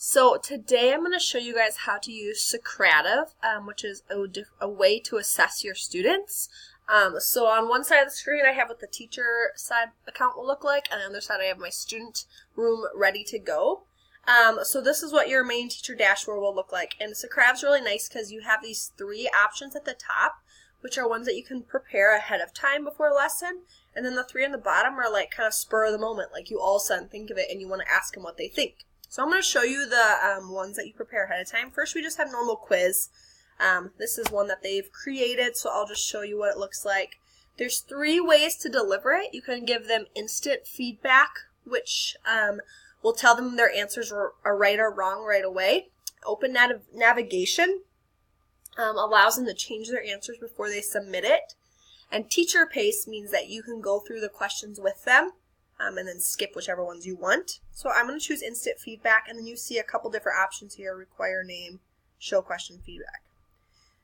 So today I'm going to show you guys how to use Socrative, which is a way to assess your students. So on one side of the screen I have what the teacher side account will look like, and on the other side I have my student room ready to go. So this is what your main teacher dashboard will look like, and Socrative's really nice because you have these three options at the top, which are ones that you can prepare ahead of time before a lesson, and then the three on the bottom are like kind of spur of the moment, like you all of a sudden think of it and you want to ask them what they think. So I'm going to show you the ones that you prepare ahead of time. First, we just have normal quiz. This is one that they've created, so I'll just show you what it looks like. There's three ways to deliver it. You can give them instant feedback, which will tell them their answers are right or wrong right away. Open navigation allows them to change their answers before they submit it. And teacher pace means that you can go through the questions with them and then skip whichever ones you want. So I'm going to choose instant feedback, and then you see a couple different options here: require name, show question feedback.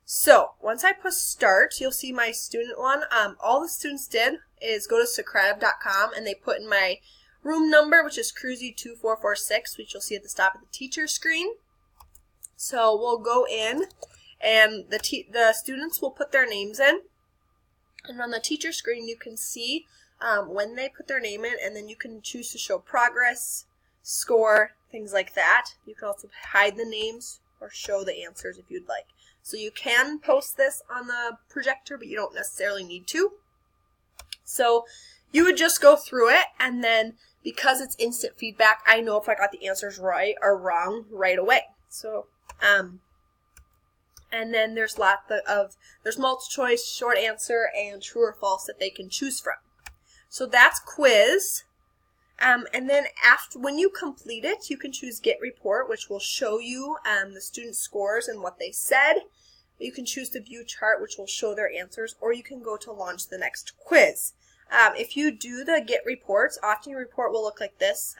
So once I push start, you'll see my student one. All the students did is go to Socrative.com, and they put in my room number, which is Cruzy2446, which you'll see at the top of the teacher screen. So we'll go in, and the students will put their names in, and on the teacher screen you can see when they put their name in, and then you can choose to show progress, score, things like that. You can also hide the names or show the answers if you'd like. So you can post this on the projector, but you don't necessarily need to. So you would just go through it, and then because it's instant feedback, I know if I got the answers right or wrong right away. So and then there's there's multiple choice, short answer, and true or false that they can choose from. So that's quiz. And then when you complete it, you can choose Get Report, which will show you the student scores and what they said. You can choose to View Chart, which will show their answers, or you can go to launch the next quiz. If you do the Get Reports, often your report will look like this.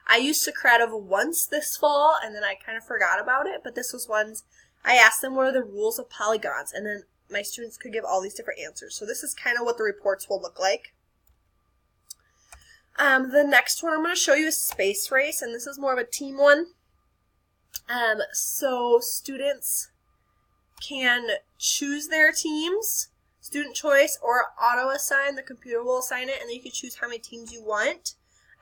I used Socrative once this fall, and then I kind of forgot about it, but this was ones I asked them what are the rules of polygons, and then my students could give all these different answers. So this is kind of what the reports will look like. The next one I'm going to show you is Space Race, and this is more of a team one. So students can choose their teams, student choice, or auto assign. The computer will assign it, and then you can choose how many teams you want,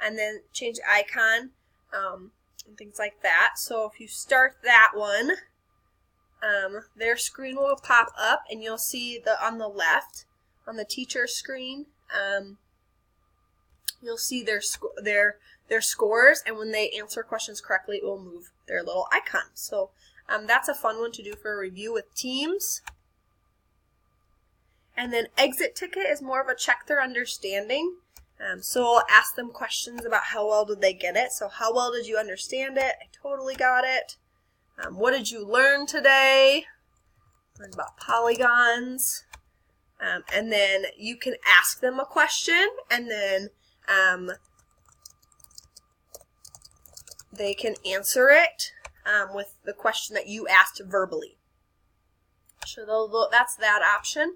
and then change the icon and things like that. So if you start that one, their screen will pop up, and you'll see on the left, on the teacher screen, you'll see their scores, and when they answer questions correctly, it will move their little icon. So that's a fun one to do for a review with teams. And then exit ticket is more of a check their understanding. So I'll ask them questions about how well did they get it. So how well did you understand it? I totally got it. What did you learn today? Learned about polygons. And then you can ask them a question, and then they can answer it with the question that you asked verbally. So that's that option.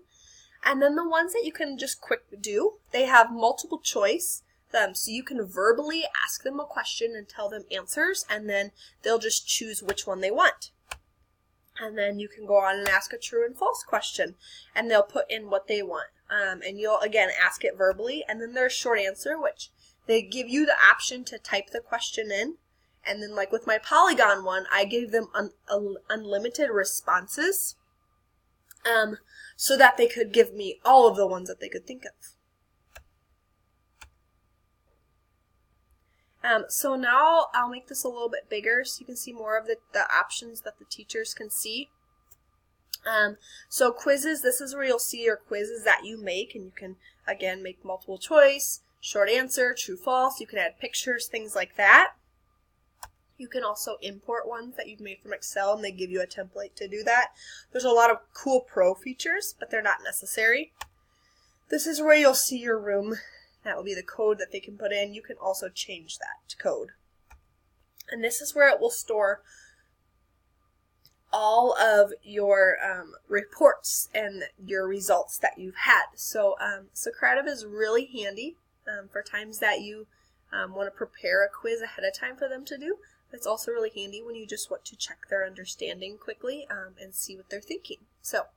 And then the ones that you can just quick do, they have multiple choice. So you can verbally ask them a question and tell them answers, and then they'll just choose which one they want. And then you can go on and ask a true and false question, and they'll put in what they want. And you'll, again, ask it verbally. And then there's short answer, which they give you the option to type the question in. And then, like with my Polygon one, I gave them unlimited responses so that they could give me all of the ones that they could think of. So now I'll make this a little bit bigger so you can see more of the options that the teachers can see. So quizzes, this is where you'll see your quizzes that you make, and you can, again, make multiple choice, short answer, true, false. You can add pictures, things like that. You can also import ones that you've made from Excel, and they give you a template to do that. There's a lot of cool pro features, but they're not necessary. This is where you'll see your room. That will be the code that they can put in. You can also change that code. And this is where it will store all of your reports and your results that you've had. So Socrative is really handy for times that you want to prepare a quiz ahead of time for them to do. It's also really handy when you just want to check their understanding quickly and see what they're thinking. So